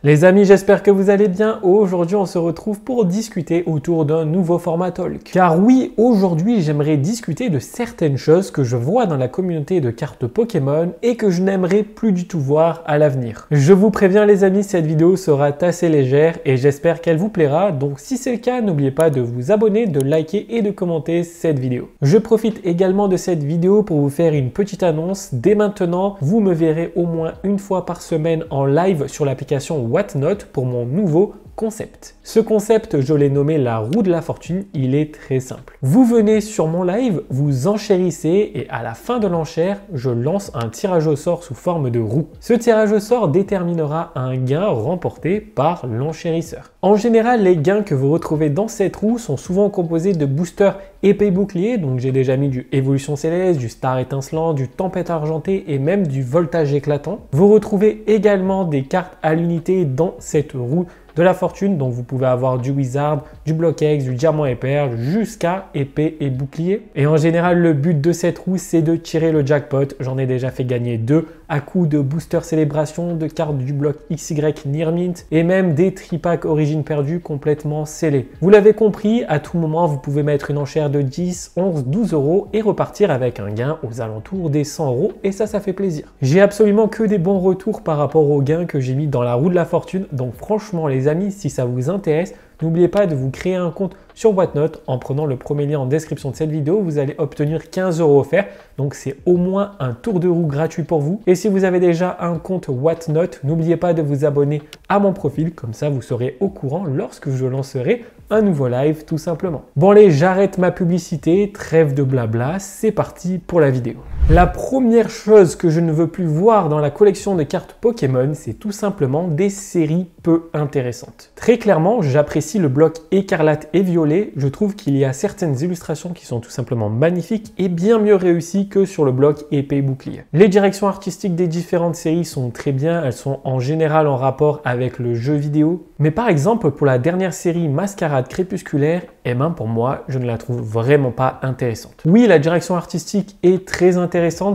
Les amis, j'espère que vous allez bien. Aujourd'hui, on se retrouve pour discuter autour d'un nouveau format talk. Car oui, aujourd'hui, j'aimerais discuter de certaines choses que je vois dans la communauté de cartes Pokémon et que je n'aimerais plus du tout voir à l'avenir. Je vous préviens les amis, cette vidéo sera assez légère et j'espère qu'elle vous plaira. Donc si c'est le cas, n'oubliez pas de vous abonner, de liker et de commenter cette vidéo. Je profite également de cette vidéo pour vous faire une petite annonce. Dès maintenant, vous me verrez au moins une fois par semaine en live sur l'application Whatnot pour mon nouveau concept. Ce concept, je l'ai nommé la roue de la fortune. Il est très simple. Vous venez sur mon live, vous enchérissez et à la fin de l'enchère, je lance un tirage au sort sous forme de roue. Ce tirage au sort déterminera un gain remporté par l'enchérisseur. En général, les gains que vous retrouvez dans cette roue sont souvent composés de boosters épée bouclier. Donc j'ai déjà mis du évolution céleste, du star étincelant, du tempête argentée et même du voltage éclatant. Vous retrouvez également des cartes à l'unité dans cette roue de la fortune, donc vous pouvez avoir du wizard, du block-X, du diamant et perle, jusqu'à épée et bouclier. Et en général, le but de cette roue, c'est de tirer le jackpot. J'en ai déjà fait gagner 2 à coup de booster célébration, de cartes du bloc XY Near Mint et même des tripacks origine perdue complètement scellés. Vous l'avez compris, à tout moment, vous pouvez mettre une enchère de 10, 11, 12 euros et repartir avec un gain aux alentours des 100 euros et ça fait plaisir. J'ai absolument que des bons retours par rapport aux gains que j'ai mis dans la roue de la fortune, donc franchement les amis, si ça vous intéresse, n'oubliez pas de vous créer un compte sur Whatnot en prenant le premier lien en description de cette vidéo. Vous allez obtenir 15 euros offerts. Donc c'est au moins un tour de roue gratuit pour vous. Et si vous avez déjà un compte Whatnot, n'oubliez pas de vous abonner à mon profil. Comme ça, vous serez au courant lorsque je lancerai un nouveau live tout simplement. Bon allez, j'arrête ma publicité. Trêve de blabla. C'est parti pour la vidéo. La première chose que je ne veux plus voir dans la collection de cartes Pokémon, c'est tout simplement des séries peu intéressantes. Très clairement, j'apprécie le bloc écarlate et violet. Je trouve qu'il y a certaines illustrations qui sont tout simplement magnifiques et bien mieux réussies que sur le bloc épée bouclier. Les directions artistiques des différentes séries sont très bien. Elles sont en général en rapport avec le jeu vidéo. Mais par exemple, pour la dernière série Mascarade crépusculaire, eh ben pour moi, je ne la trouve vraiment pas intéressante. Oui, la direction artistique est très intéressante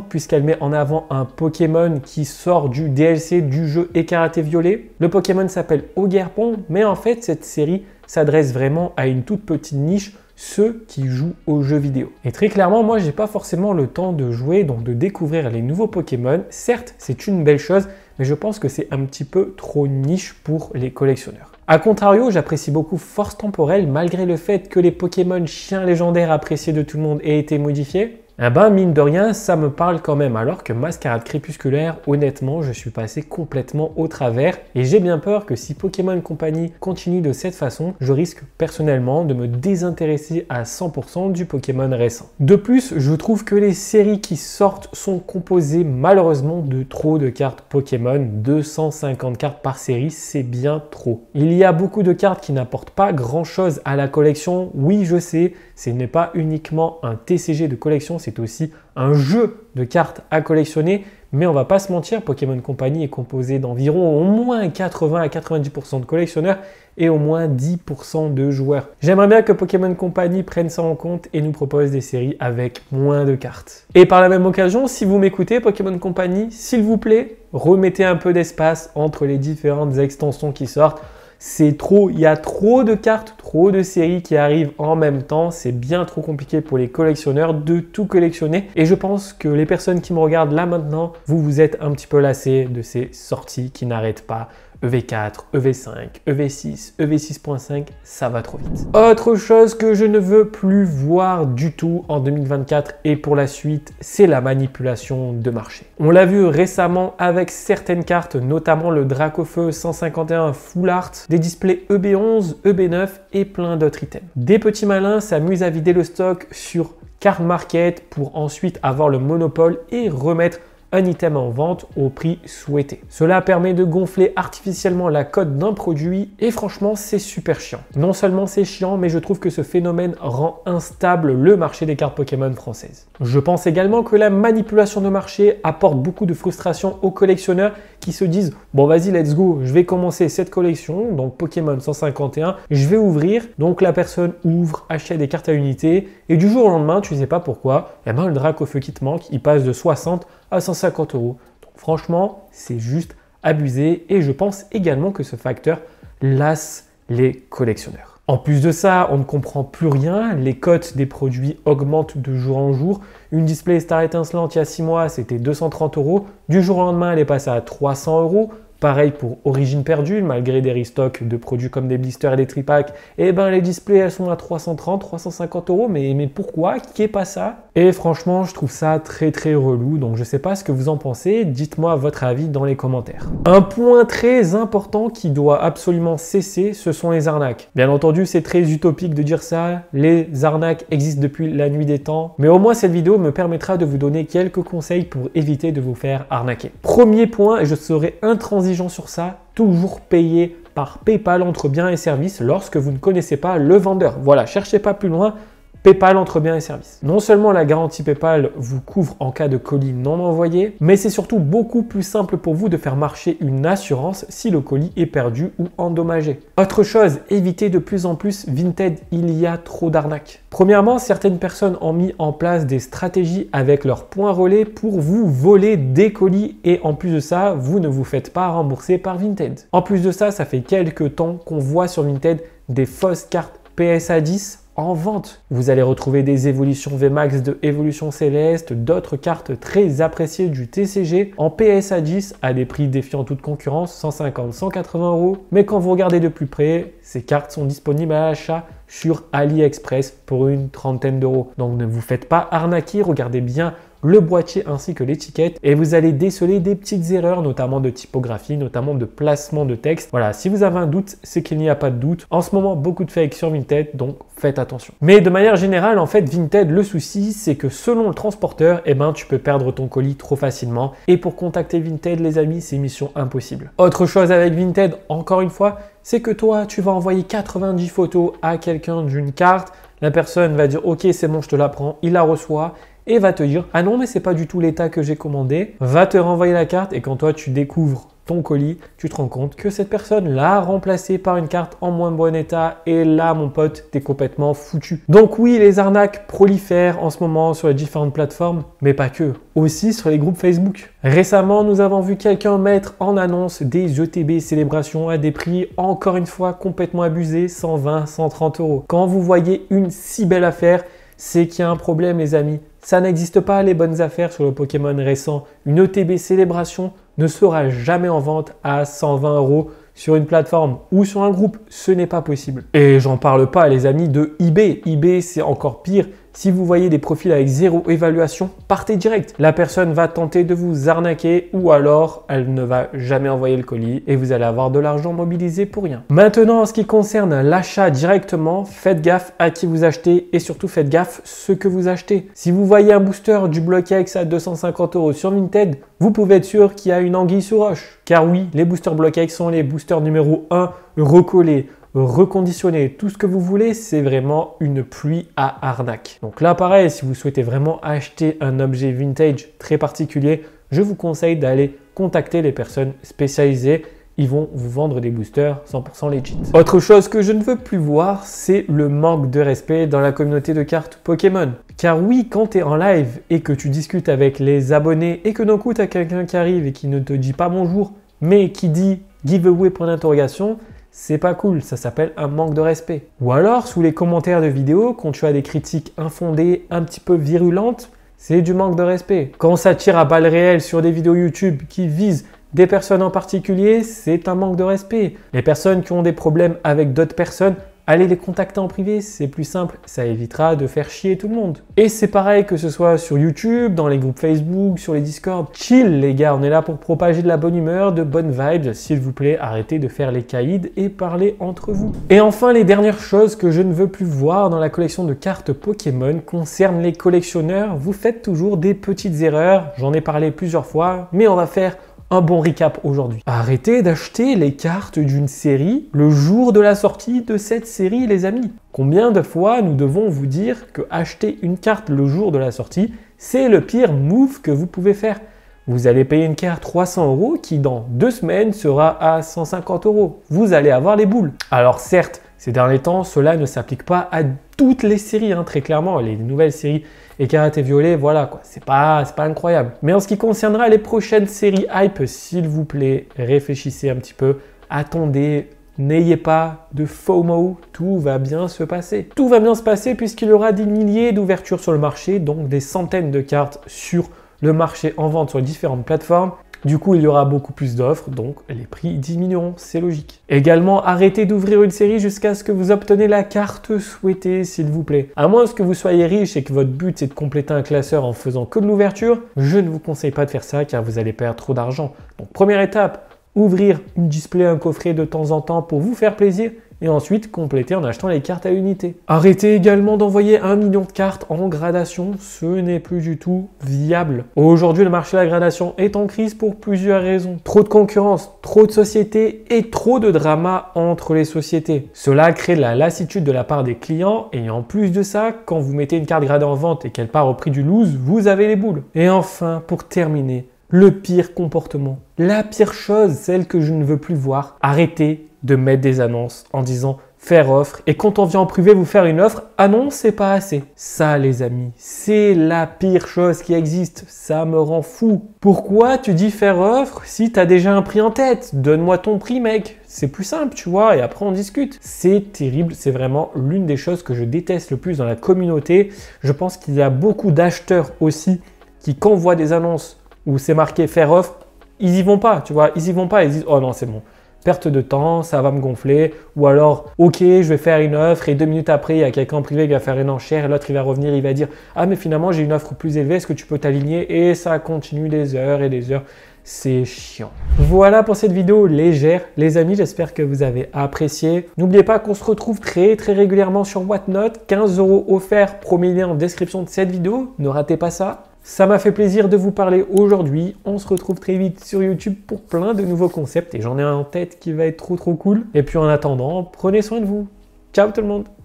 puisqu'elle met en avant un Pokémon qui sort du DLC du jeu écarlate et violet. Le Pokémon s'appelle Ogerpon, mais en fait, cette série s'adresse vraiment à une toute petite niche, ceux qui jouent aux jeux vidéo. Et très clairement, moi, j'ai pas forcément le temps de jouer, donc de découvrir les nouveaux Pokémon. Certes, c'est une belle chose, mais je pense que c'est un petit peu trop niche pour les collectionneurs. A contrario, j'apprécie beaucoup Force Temporelle malgré le fait que les Pokémon chiens légendaires appréciés de tout le monde aient été modifiés. Eh ben, mine de rien, ça me parle quand même, alors que Mascarade crépusculaire, honnêtement, je suis passé complètement au travers et j'ai bien peur que si Pokémon Company continue de cette façon, je risque personnellement de me désintéresser à 100% du Pokémon récent. De plus, je trouve que les séries qui sortent sont composées malheureusement de trop de cartes Pokémon. 250 cartes par série, c'est bien trop. Il y a beaucoup de cartes qui n'apportent pas grand chose à la collection. Oui, je sais, ce n'est pas uniquement un TCG de collection, c'est aussi un jeu de cartes à collectionner, mais on va pas se mentir, Pokémon Company est composé d'environ au moins 80 à 90% de collectionneurs et au moins 10% de joueurs. J'aimerais bien que Pokémon Company prenne ça en compte et nous propose des séries avec moins de cartes. Et par la même occasion, si vous m'écoutez, Pokémon Company, s'il vous plaît, remettez un peu d'espace entre les différentes extensions qui sortent. C'est trop, il y a trop de cartes, trop de séries qui arrivent en même temps. C'est bien trop compliqué pour les collectionneurs de tout collectionner. Et je pense que les personnes qui me regardent là maintenant, vous êtes un petit peu lassés de ces sorties qui n'arrêtent pas. EV4, EV5, EV6, EV6.5, ça va trop vite. Autre chose que je ne veux plus voir du tout en 2024 et pour la suite, c'est la manipulation de marché. On l'a vu récemment avec certaines cartes, notamment le Dracofeu 151 Full Art, des displays EB11, EB9 et plein d'autres items. Des petits malins s'amusent à vider le stock sur Card Market pour ensuite avoir le monopole et remettre un item en vente au prix souhaité. Cela permet de gonfler artificiellement la cote d'un produit et franchement c'est super chiant. Non seulement c'est chiant, mais je trouve que ce phénomène rend instable le marché des cartes Pokémon françaises. Je pense également que la manipulation de marché apporte beaucoup de frustration aux collectionneurs qui se disent bon vas-y let's go, je vais commencer cette collection, donc Pokémon 151, je vais ouvrir, donc la personne ouvre, achète des cartes à unité et du jour au lendemain tu sais pas pourquoi, et ben le Dracofeu qui te manque, il passe de 60 à 150 euros. Donc franchement, c'est juste abusé et je pense également que ce facteur lasse les collectionneurs. En plus de ça, on ne comprend plus rien, les cotes des produits augmentent de jour en jour. Une display Star étincelante il y a 6 mois, c'était 230 €. Du jour au lendemain, elle est passée à 300 €. Pareil pour Origine perdue, malgré des restocks de produits comme des blisters et des tripacks, et ben les displays elles sont à 330, 350 €, mais pourquoi? Qui est pas ça? Et franchement, je trouve ça très relou, donc je sais pas ce que vous en pensez, dites-moi votre avis dans les commentaires. Un point très important qui doit absolument cesser, ce sont les arnaques. Bien entendu, c'est très utopique de dire ça, les arnaques existent depuis la nuit des temps, mais au moins cette vidéo me permettra de vous donner quelques conseils pour éviter de vous faire arnaquer. Premier point, et je serai intransigeant sur ça, toujours payer par PayPal entre biens et services lorsque vous ne connaissez pas le vendeur. Voilà, cherchez pas plus loin. PayPal entre biens et services. Non seulement la garantie PayPal vous couvre en cas de colis non envoyé, mais c'est surtout beaucoup plus simple pour vous de faire marcher une assurance si le colis est perdu ou endommagé. Autre chose, évitez de plus en plus Vinted, il y a trop d'arnaques. Premièrement, certaines personnes ont mis en place des stratégies avec leurs points relais pour vous voler des colis et en plus de ça, vous ne vous faites pas rembourser par Vinted. En plus de ça, ça fait quelques temps qu'on voit sur Vinted des fausses cartes PSA 10 en vente. Vous allez retrouver des évolutions VMAX de Évolution Céleste, d'autres cartes très appréciées du TCG en PSA 10 à des prix défiant toute concurrence, 150, 180 €. Mais quand vous regardez de plus près, ces cartes sont disponibles à l'achat sur AliExpress pour une trentaine d'euros. Donc ne vous faites pas arnaquer, regardez bien le boîtier ainsi que l'étiquette et vous allez déceler des petites erreurs, notamment de typographie, notamment de placement de texte. Voilà, si vous avez un doute, c'est qu'il n'y a pas de doute. En ce moment, beaucoup de fakes sur Vinted, donc faites attention. Mais de manière générale, en fait, Vinted, le souci, c'est que selon le transporteur, tu peux perdre ton colis trop facilement. Et pour contacter Vinted, les amis, c'est mission impossible. Autre chose avec Vinted, encore une fois, c'est que toi, tu vas envoyer 90 photos à quelqu'un d'une carte. La personne va dire « Ok, c'est bon, je te la prends », il la reçoit et va te dire « Ah non, mais c'est pas du tout l'état que j'ai commandé », va te renvoyer la carte et quand toi, tu découvres ton colis, tu te rends compte que cette personne l'a remplacé par une carte en moins bon état et là, mon pote, t'es complètement foutu. Donc oui, les arnaques prolifèrent en ce moment sur les différentes plateformes, mais pas que, aussi sur les groupes Facebook. Récemment, nous avons vu quelqu'un mettre en annonce des ETB célébrations à des prix encore une fois complètement abusés, 120, 130 €. Quand vous voyez une si belle affaire, c'est qu'il y a un problème les amis. Ça n'existe pas les bonnes affaires sur le Pokémon récent. Une ETB célébration ne sera jamais en vente à 120 € sur une plateforme ou sur un groupe. Ce n'est pas possible. Et j'en parle pas les amis de eBay. eBay c'est encore pire. Si vous voyez des profils avec 0 évaluation, partez direct. La personne va tenter de vous arnaquer ou alors elle ne va jamais envoyer le colis et vous allez avoir de l'argent mobilisé pour rien. Maintenant, en ce qui concerne l'achat directement, faites gaffe à qui vous achetez et surtout faites gaffe ce que vous achetez. Si vous voyez un booster du BlockX à 250 € sur Vinted, vous pouvez être sûr qu'il y a une anguille sous roche. Car oui, les boosters BlockX sont les boosters numéro 1 recollés, reconditionner, tout ce que vous voulez, c'est vraiment une pluie à arnaque. Donc là, pareil, si vous souhaitez vraiment acheter un objet vintage très particulier, je vous conseille d'aller contacter les personnes spécialisées. Ils vont vous vendre des boosters 100% legit. Autre chose que je ne veux plus voir, c'est le manque de respect dans la communauté de cartes Pokémon. Car oui, quand tu es en live et que tu discutes avec les abonnés et que d'un coup, tu as quelqu'un qui arrive et qui ne te dit pas bonjour, mais qui dit giveaway point d'interrogation, c'est pas cool, ça s'appelle un manque de respect. Ou alors, sous les commentaires de vidéos, quand tu as des critiques infondées, un petit peu virulentes, c'est du manque de respect. Quand ça tire à balles réelles sur des vidéos YouTube qui visent des personnes en particulier, c'est un manque de respect. Les personnes qui ont des problèmes avec d'autres personnes, allez les contacter en privé, c'est plus simple, ça évitera de faire chier tout le monde. Et c'est pareil que ce soit sur YouTube, dans les groupes Facebook, sur les Discord. Chill les gars, on est là pour propager de la bonne humeur, de bonnes vibes. S'il vous plaît, arrêtez de faire les caïds et parlez entre vous. Et enfin, les dernières choses que je ne veux plus voir dans la collection de cartes Pokémon concernent les collectionneurs. Vous faites toujours des petites erreurs, j'en ai parlé plusieurs fois, mais on va faire un bon recap aujourd'hui. Arrêtez d'acheter les cartes d'une série le jour de la sortie de cette série, les amis. Combien de fois nous devons vous dire que acheter une carte le jour de la sortie, c'est le pire move que vous pouvez faire. Vous allez payer une carte 300 € qui dans 2 semaines sera à 150 €. Vous allez avoir les boules. Alors certes, Ces derniers temps, cela ne s'applique pas à toutes les séries, hein, très clairement. Les nouvelles séries Écarlate et Violet, voilà quoi, c'est pas incroyable. Mais en ce qui concernera les prochaines séries hype, s'il vous plaît, réfléchissez un petit peu, attendez, n'ayez pas de FOMO, tout va bien se passer. Tout va bien se passer puisqu'il y aura des milliers d'ouvertures sur le marché, donc des centaines de cartes sur le marché en vente sur les différentes plateformes. Du coup, il y aura beaucoup plus d'offres, donc les prix diminueront, c'est logique. Également, arrêtez d'ouvrir une série jusqu'à ce que vous obtenez la carte souhaitée, s'il vous plaît. À moins que vous soyez riche et que votre but c'est de compléter un classeur en faisant que de l'ouverture, je ne vous conseille pas de faire ça car vous allez perdre trop d'argent. Donc première étape, ouvrir une display, un coffret de temps en temps pour vous faire plaisir et ensuite compléter en achetant les cartes à unité. Arrêtez également d'envoyer 1 million de cartes en gradation, ce n'est plus du tout viable. Aujourd'hui, le marché de la gradation est en crise pour plusieurs raisons. Trop de concurrence, trop de sociétés et trop de drama entre les sociétés. Cela crée de la lassitude de la part des clients et en plus de ça, quand vous mettez une carte gradée en vente et qu'elle part au prix du loose, vous avez les boules. Et enfin, pour terminer, le pire comportement, la pire chose, celle que je ne veux plus voir, arrêtez de mettre des annonces en disant faire offre et quand on vient en privé vous faire une offre, ah non, c'est pas assez. Ça les amis, c'est la pire chose qui existe, ça me rend fou. Pourquoi tu dis faire offre si tu as déjà un prix en tête? Donne-moi ton prix mec, c'est plus simple tu vois et après on discute. C'est terrible, c'est vraiment l'une des choses que je déteste le plus dans la communauté. Je pense qu'il y a beaucoup d'acheteurs aussi qui quand on voit des annonces où c'est marqué faire offre, ils y vont pas, tu vois, ils y vont pas, ils disent oh non c'est bon. Perte de temps, ça va me gonfler. Ou alors, ok, je vais faire une offre et 2 minutes après, il y a quelqu'un en privé qui va faire une enchère et l'autre, il va revenir, il va dire « Ah, mais finalement, j'ai une offre plus élevée, est-ce que tu peux t'aligner ?» Et ça continue des heures et des heures. C'est chiant. Voilà pour cette vidéo légère. Les amis, j'espère que vous avez apprécié. N'oubliez pas qu'on se retrouve très régulièrement sur Whatnot. 15 € offerts, premier lien en description de cette vidéo. Ne ratez pas ça. Ça m'a fait plaisir de vous parler aujourd'hui. On se retrouve très vite sur YouTube pour plein de nouveaux concepts et j'en ai un en tête qui va être trop cool. Et puis en attendant, prenez soin de vous. Ciao tout le monde!